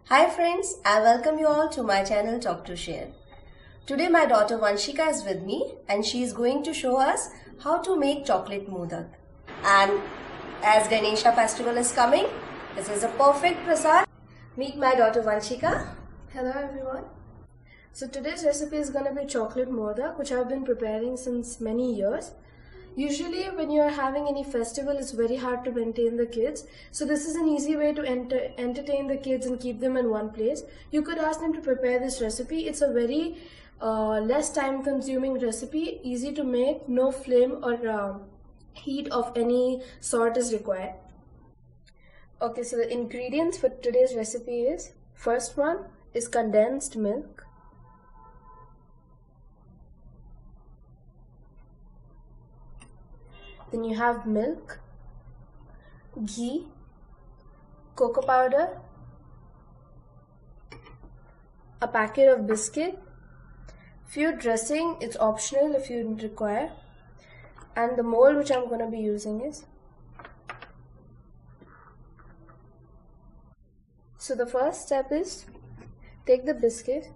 Hi friends, I welcome you all to my channel Talk to Share. Today my daughter Vanshika is with me and she is going to show us how to make chocolate modak. And as Ganesha festival is coming, this is a perfect prasad. Meet my daughter Vanshika. Hello everyone. So today's recipe is going to be chocolate modak, which I've been preparing since many years. Usually when you're having any festival, it's very hard to maintain the kids. So this is an easy way to entertain the kids and keep them in one place. You could ask them to prepare this recipe. It's a very less time consuming recipe, easy to make, no flame or heat of any sort is required. Okay, so the ingredients for today's recipe is, first one is condensed milk. Then you have milk, ghee, cocoa powder, a packet of biscuit, few dressing, it's optional if you require, and the mold which I'm going to be using is. So the first step is take the biscuit,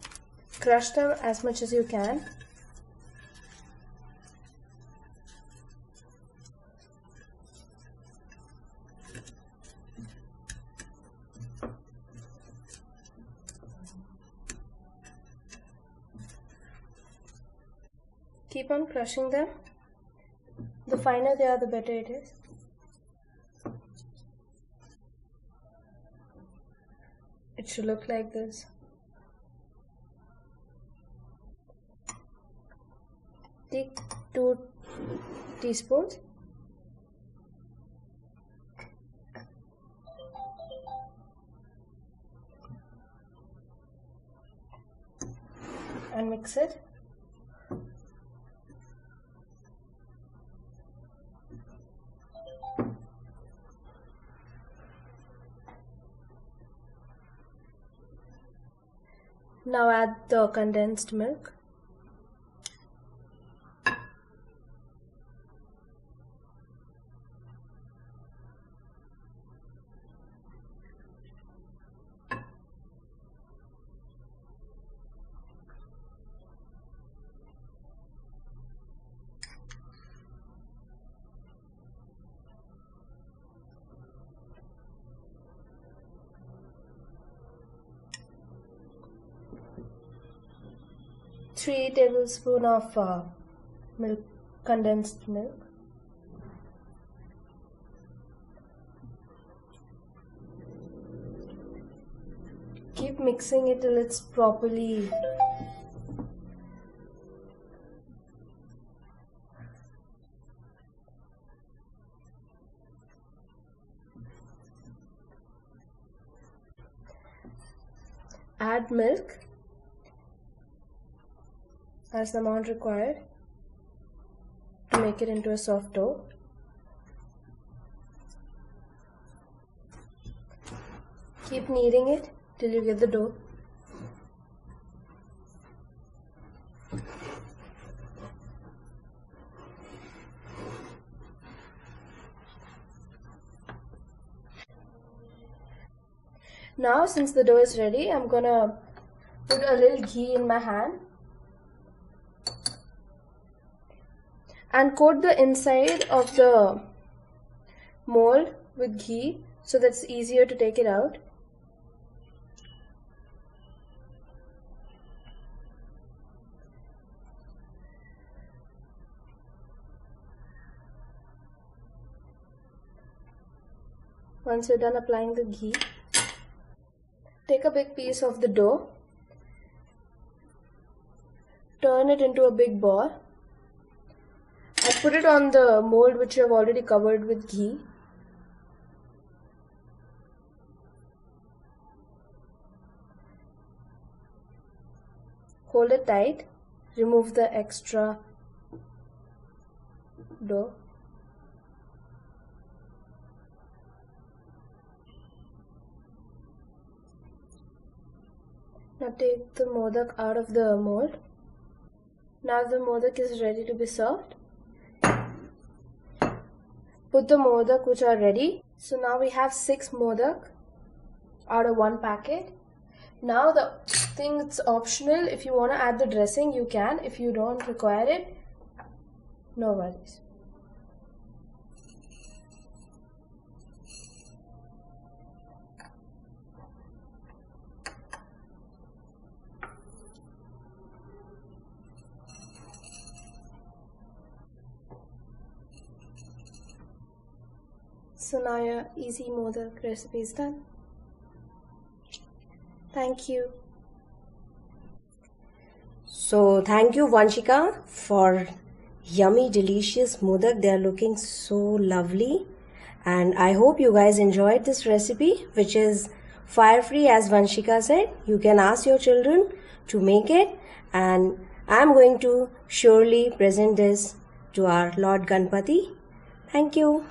crush them as much as you can. Keep on crushing them. The finer they are, the better it is. It should look like this. Take 2 teaspoons. And mix it. Now add the condensed milk. Three tablespoons of milk, condensed milk. Keep mixing it till it's properly add milk as the amount required to make it into a soft dough. Keep kneading it till you get the dough. Now since the dough is ready, I'm gonna put a little ghee in my hand and coat the inside of the mold with ghee so that's easier to take it out. Once you're done applying the ghee, take a big piece of the dough, turn it into a big ball, and put it on the mold which you have already covered with ghee. Hold it tight, remove the extra dough. Now take the modak out of the mold. Now the modak is ready to be served. Put the modak which are ready. So now we have 6 modak out of 1 packet. Now the thing, it's optional. If you want to add the dressing, you can. If you don't require it, no worries. So now your easy modak recipe is done. Thank you. So thank you, Vanshika, for yummy, delicious modak. They are looking so lovely. And I hope you guys enjoyed this recipe, which is fire free, as Vanshika said. You can ask your children to make it, and I'm going to surely present this to our Lord Ganpati. Thank you.